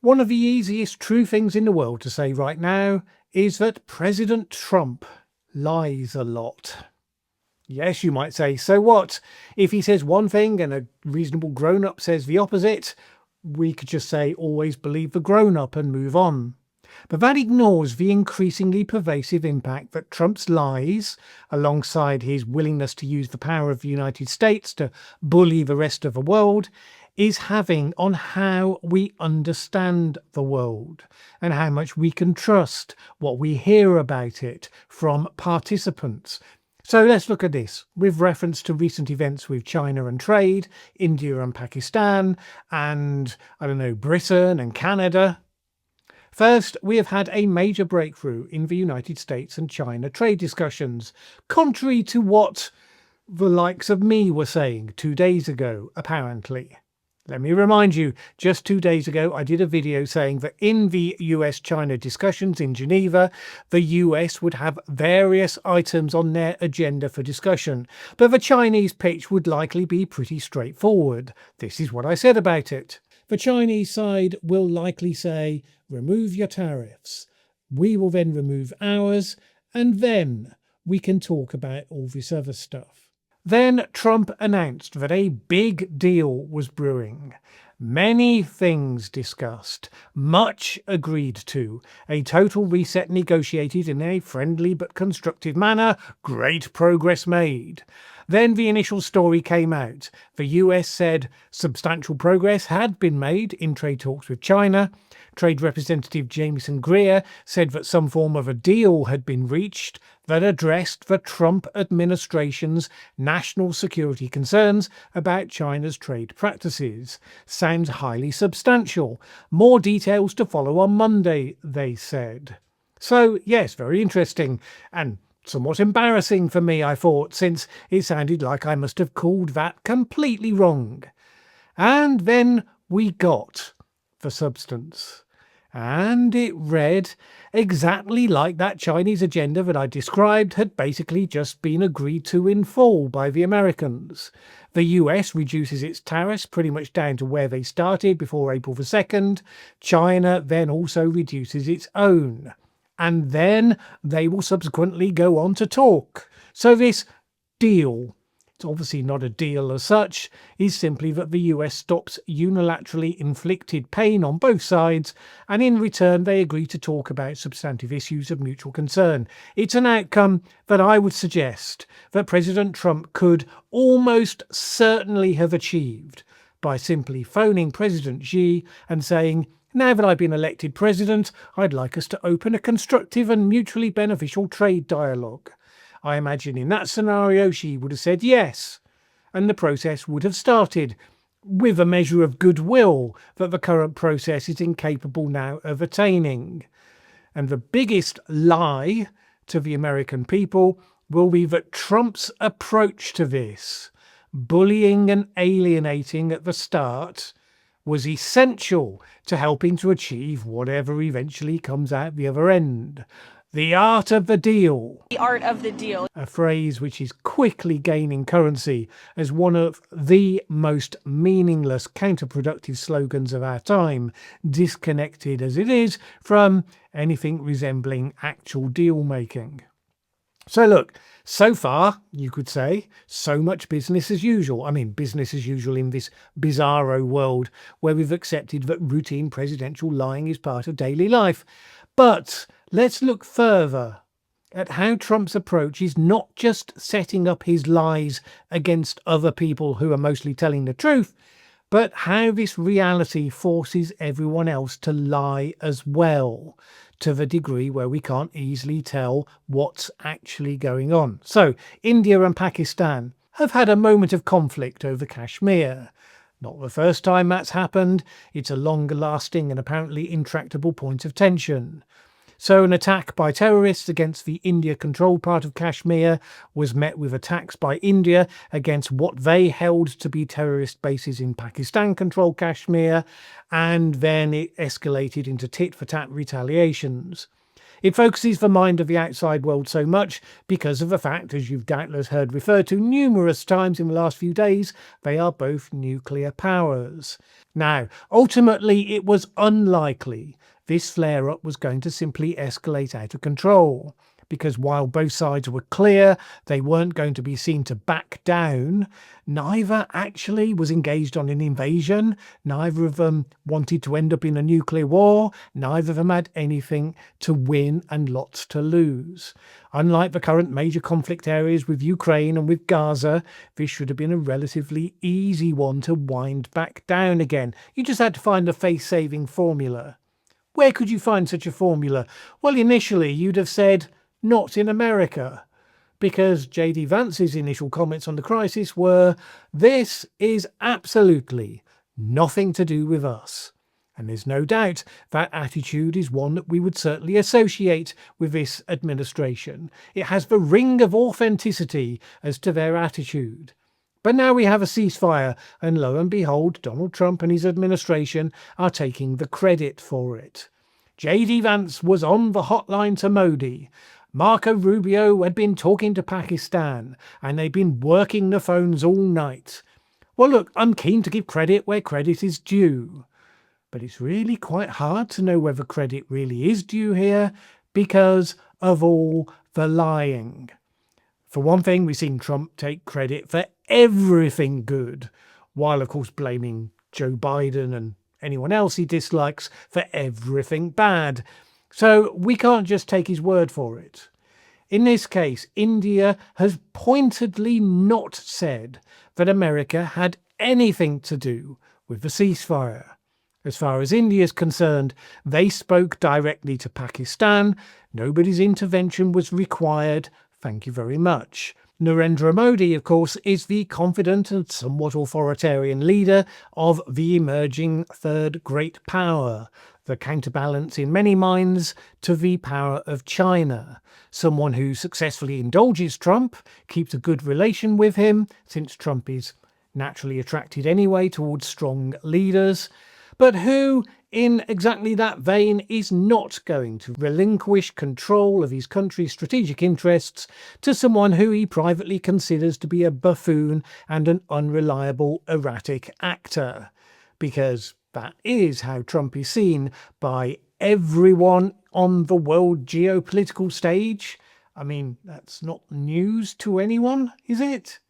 One of the easiest true things in the world to say right now is that President Trump lies a lot. Yes, you might say, so what? If he says one thing and a reasonable grown-up says the opposite, we could just say always believe the grown-up and move on. But that ignores the increasingly pervasive impact that Trump's lies, alongside his willingness to use the power of the United States to bully the rest of the world, is having on how we understand the world and how much we can trust what we hear about it from participants. So let's look at this with reference to recent events with China and trade, India and Pakistan, and Britain and Canada. First, we have had a major breakthrough in the United States and China trade discussions, contrary to what the likes of me were saying 2 days ago, apparently. Let me remind you, just 2 days ago I did a video saying that in the US-China discussions in Geneva, the US would have various items on their agenda for discussion, but the Chinese pitch would likely be pretty straightforward. This is what I said about it. The Chinese side will likely say, remove your tariffs. We will then remove ours, and then we can talk about all this other stuff. Then Trump announced that a big deal was brewing. Many things discussed, much agreed to, a total reset negotiated in a friendly but constructive manner, great progress made. Then the initial story came out. The US said substantial progress had been made in trade talks with China. Trade Representative Jamieson Greer said that some form of a deal had been reached that addressed the Trump administration's national security concerns about China's trade practices. Sounds highly substantial. More details to follow on Monday, they said. So, yes, very interesting, and somewhat embarrassing for me, I thought, since it sounded like I must have called that completely wrong. And then we got the substance. And it read exactly like that Chinese agenda that I described had basically just been agreed to in full by the Americans. The US reduces its tariffs pretty much down to where they started before April the 2nd. China then also reduces its own. And then they will subsequently go on to talk. So this deal, it's obviously not a deal as such, is simply that the US stops unilaterally inflicted pain on both sides, and in return they agree to talk about substantive issues of mutual concern. It's an outcome that I would suggest that President Trump could almost certainly have achieved by simply phoning President Xi and saying, now that I've been elected president, I'd like us to open a constructive and mutually beneficial trade dialogue. I imagine in that scenario Xi would have said yes, and the process would have started, with a measure of goodwill that the current process is incapable now of attaining. And the biggest lie to the American people will be that Trump's approach to this, bullying and alienating at the start, was essential to helping to achieve whatever eventually comes out the other end. The art of the deal. The art of the deal. A phrase which is quickly gaining currency as one of the most meaningless counterproductive slogans of our time, disconnected as it is from anything resembling actual deal making. So look, so far, you could say, so much business as usual. I mean, business as usual in this bizarro world where we've accepted that routine presidential lying is part of daily life. But let's look further at how Trump's approach is not just setting up his lies against other people who are mostly telling the truth, but how this reality forces everyone else to lie as well, to the degree where we can't easily tell what's actually going on. So, India and Pakistan have had a moment of conflict over Kashmir. Not the first time that's happened. It's a longer-lasting and apparently intractable point of tension. So an attack by terrorists against the India-controlled part of Kashmir was met with attacks by India against what they held to be terrorist bases in Pakistan-controlled Kashmir, and then it escalated into tit-for-tat retaliations. It focuses the mind of the outside world so much because of the fact, as you've doubtless heard referred to numerous times in the last few days, they are both nuclear powers. Now, ultimately, it was unlikely this flare-up was going to simply escalate out of control, because while both sides were clear they weren't going to be seen to back down, neither actually was engaged on an invasion, neither of them wanted to end up in a nuclear war, neither of them had anything to win and lots to lose. Unlike the current major conflict areas with Ukraine and with Gaza, this should have been a relatively easy one to wind back down again. You just had to find a face-saving formula. Where could you find such a formula? Well, initially you'd have said, not in America, because J.D. Vance's initial comments on the crisis were, this is absolutely nothing to do with us. And there's no doubt that attitude is one that we would certainly associate with this administration. It has the ring of authenticity as to their attitude. But now we have a ceasefire, and lo and behold, Donald Trump and his administration are taking the credit for it. J.D. Vance was on the hotline to Modi. Marco Rubio had been talking to Pakistan, and they'd been working the phones all night. Well, look, I'm keen to give credit where credit is due. But it's really quite hard to know whether credit really is due here because of all the lying. For one thing, we've seen Trump take credit for everything good, while of course blaming Joe Biden and anyone else he dislikes for everything bad. So we can't just take his word for it. In this case, India has pointedly not said that America had anything to do with the ceasefire. As far as India is concerned, they spoke directly to Pakistan. Nobody's intervention was required. Thank you very much. Narendra Modi, of course, is the confident and somewhat authoritarian leader of the emerging third great power, the counterbalance in many minds to the power of China. Someone who successfully indulges Trump, keeps a good relation with him, since Trump is naturally attracted anyway towards strong leaders, but who, in exactly that vein, is not going to relinquish control of his country's strategic interests to someone who he privately considers to be a buffoon and an unreliable, erratic actor. Because that is how Trump is seen by everyone on the world geopolitical stage. I mean, that's not news to anyone, is it?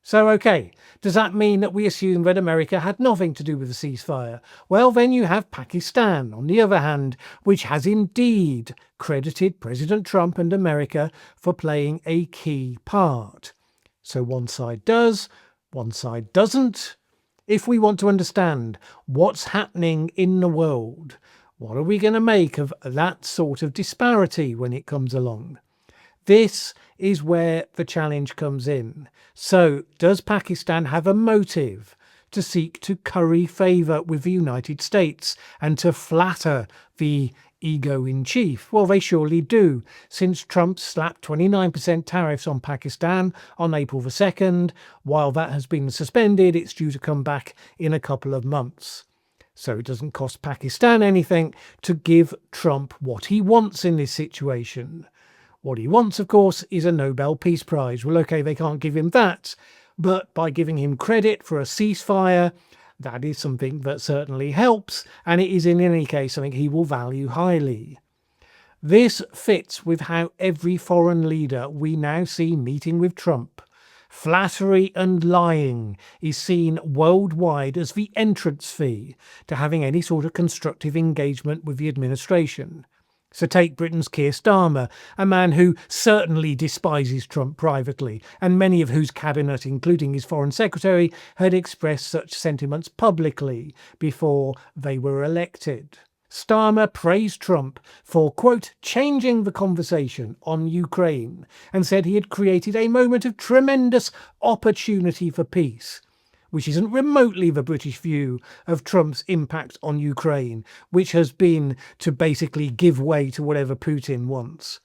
So, okay, does that mean that we assume that America had nothing to do with the ceasefire? Well, then you have Pakistan, on the other hand, which has indeed credited President Trump and America for playing a key part. So one side does, one side doesn't. If we want to understand what's happening in the world, what are we going to make of that sort of disparity when it comes along? This is where the challenge comes in. So, does Pakistan have a motive to seek to curry favour with the United States and to flatter the ego-in-chief? Well, they surely do, since Trump slapped 29% tariffs on Pakistan on April the 2nd. While that has been suspended, it's due to come back in a couple of months. So it doesn't cost Pakistan anything to give Trump what he wants in this situation. What he wants, of course, is a Nobel Peace Prize. Well, okay, they can't give him that, but by giving him credit for a ceasefire, that is something that certainly helps, and it is in any case something he will value highly. This fits with how every foreign leader we now see meeting with Trump. Flattery and lying is seen worldwide as the entrance fee to having any sort of constructive engagement with the administration. So take Britain's Keir Starmer, a man who certainly despises Trump privately, and many of whose cabinet, including his foreign secretary, had expressed such sentiments publicly before they were elected. Starmer praised Trump for, quote, changing the conversation on Ukraine, and said he had created a moment of tremendous opportunity for peace, which isn't remotely the British view of Trump's impact on Ukraine, which has been to basically give way to whatever Putin wants.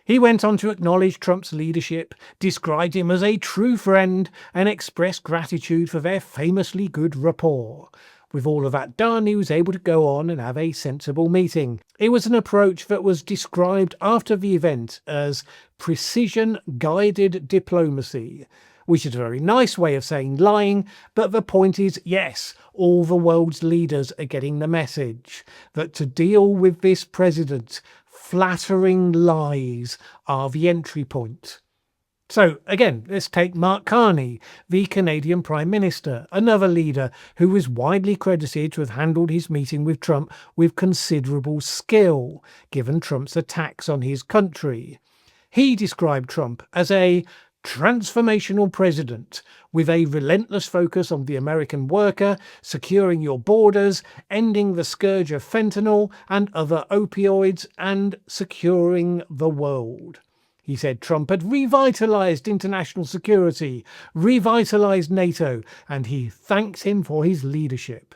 He went on to acknowledge Trump's leadership, described him as a true friend, and expressed gratitude for their famously good rapport. With all of that done, he was able to go on and have a sensible meeting. It was an approach that was described after the event as precision-guided diplomacy, which is a very nice way of saying lying, but the point is, yes, all the world's leaders are getting the message that to deal with this president, flattering lies are the entry point. So again, let's take Mark Carney, the Canadian Prime Minister, another leader who was widely credited to have handled his meeting with Trump with considerable skill, given Trump's attacks on his country. He described Trump as a transformational president with a relentless focus on the American worker, securing your borders, ending the scourge of fentanyl and other opioids, and securing the world. He said Trump had revitalized international security, revitalized NATO, and he thanks him for his leadership.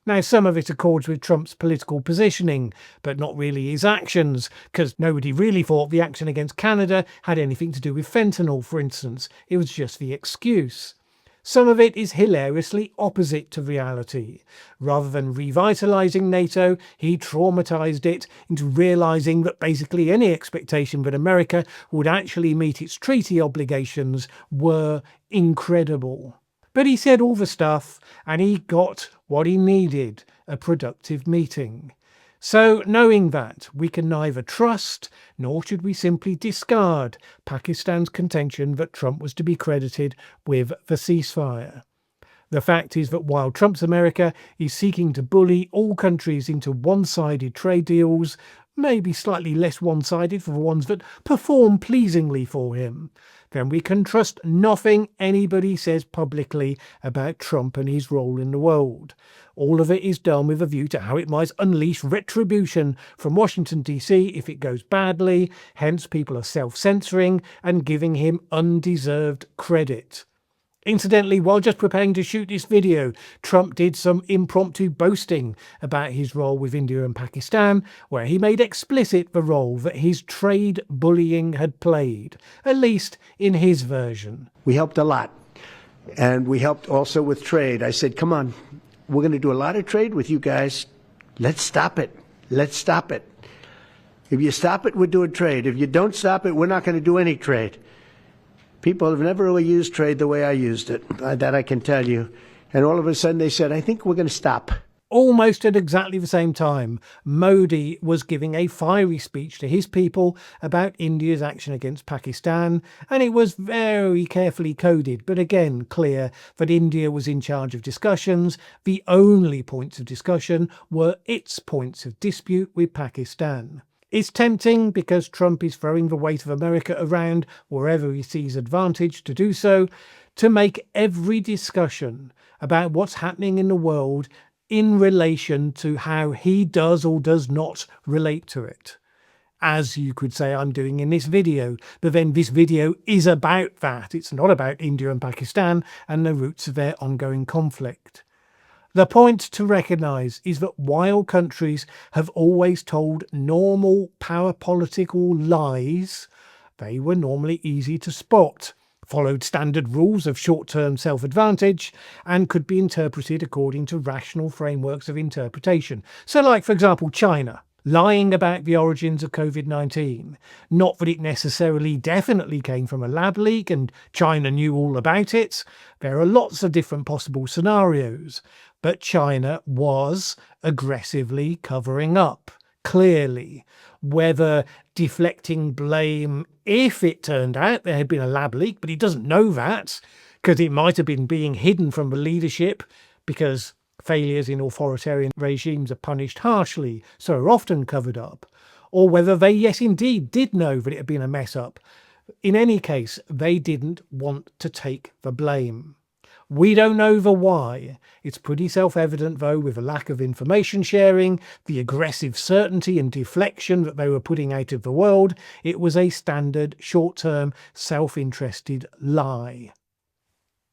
Now, some of it accords with Trump's political positioning, but not really his actions, because nobody really thought the action against Canada had anything to do with fentanyl, for instance. It was just the excuse. Some of it is hilariously opposite to reality. Rather than revitalising NATO, he traumatised it into realising that basically any expectation that America would actually meet its treaty obligations were incredible. But he said all the stuff, and he got what he needed, a productive meeting. So, knowing that, we can neither trust, nor should we simply discard Pakistan's contention that Trump was to be credited with the ceasefire. The fact is that while Trump's America is seeking to bully all countries into one-sided trade deals, maybe slightly less one-sided for the ones that perform pleasingly for him, then we can trust nothing anybody says publicly about Trump and his role in the world. All of it is done with a view to how it might unleash retribution from Washington DC if it goes badly, hence people are self-censoring and giving him undeserved credit. Incidentally, while just preparing to shoot this video, Trump did some impromptu boasting about his role with India and Pakistan, where he made explicit the role that his trade bullying had played, at least in his version. We helped a lot, and we helped also with trade. I said, come on, we're going to do a lot of trade with you guys. Let's stop it. Let's stop it. If you stop it, we're doing trade. If you don't stop it, we're not going to do any trade. People have never really used trade the way I used it, that I can tell you. And all of a sudden they said, I think we're going to stop. Almost at exactly the same time, Modi was giving a fiery speech to his people about India's action against Pakistan, and it was very carefully coded, but again clear that India was in charge of discussions. The only points of discussion were its points of dispute with Pakistan. It's tempting, because Trump is throwing the weight of America around wherever he sees advantage to do so, to make every discussion about what's happening in the world in relation to how he does or does not relate to it. As you could say I'm doing in this video, but then this video is about that. It's not about India and Pakistan and the roots of their ongoing conflict. The point to recognise is that while countries have always told normal power political lies, they were normally easy to spot, followed standard rules of short-term self-advantage, and could be interpreted according to rational frameworks of interpretation. So like, for example, China, lying about the origins of COVID-19. Not that it necessarily definitely came from a lab leak and China knew all about it. There are lots of different possible scenarios. But China was aggressively covering up, clearly. Whether deflecting blame if it turned out there had been a lab leak, but he doesn't know that, because it might have been being hidden from the leadership, because failures in authoritarian regimes are punished harshly, so are often covered up. Or whether they, yes indeed, did know that it had been a mess up. In any case, they didn't want to take the blame. We don't know the why. It's pretty self-evident, though, with the lack of information sharing, the aggressive certainty and deflection that they were putting out of the world, it was a standard, short-term, self-interested lie.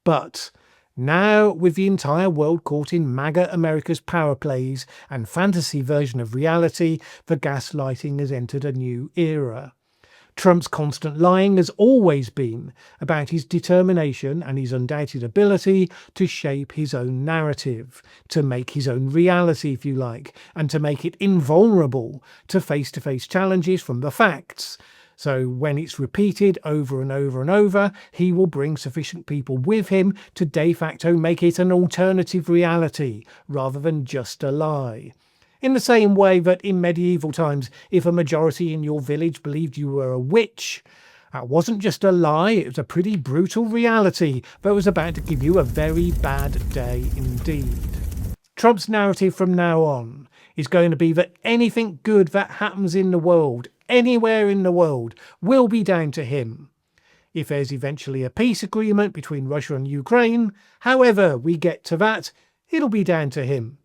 But now, with the entire world caught in MAGA America's power plays and fantasy version of reality, the gaslighting has entered a new era. Trump's constant lying has always been about his determination and his undoubted ability to shape his own narrative, to make his own reality, if you like, and to make it invulnerable to face-to-face challenges from the facts. So when it's repeated over and over and over, he will bring sufficient people with him to de facto make it an alternative reality rather than just a lie. In the same way that in medieval times, if a majority in your village believed you were a witch, that wasn't just a lie, it was a pretty brutal reality that was about to give you a very bad day indeed. Trump's narrative from now on is going to be that anything good that happens in the world, anywhere in the world, will be down to him. If there's eventually a peace agreement between Russia and Ukraine, however we get to that, it'll be down to him.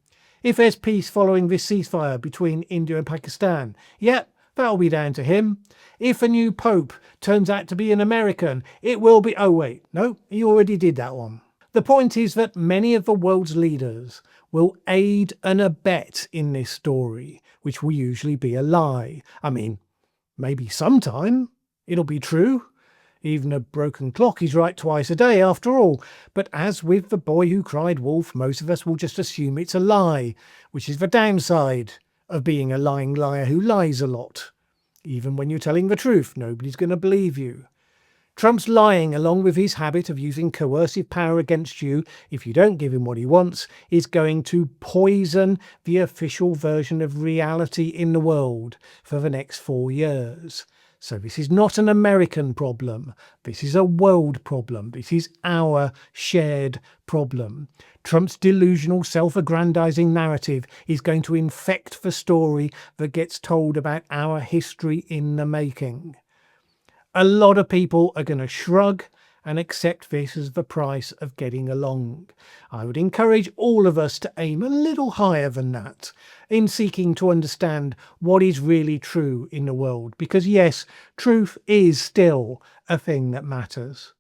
If there's peace following this ceasefire between India and Pakistan, yep, that'll be down to him. If a new pope turns out to be an American, it will be... Oh wait, no, he already did that one. The point is that many of the world's leaders will aid and abet in this story, which will usually be a lie. I mean, maybe sometime it'll be true. Even a broken clock is right twice a day after all. But as with the boy who cried wolf, most of us will just assume it's a lie, which is the downside of being a lying liar who lies a lot. Even when you're telling the truth, nobody's going to believe you. Trump's lying, along with his habit of using coercive power against you if you don't give him what he wants, is going to poison the official version of reality in the world for the next 4 years. So this is not an American problem. This is a world problem. This is our shared problem. Trump's delusional, self-aggrandizing narrative is going to infect the story that gets told about our history in the making. A lot of people are going to shrug and accept this as the price of getting along. I would encourage all of us to aim a little higher than that in seeking to understand what is really true in the world. Because yes, truth is still a thing that matters.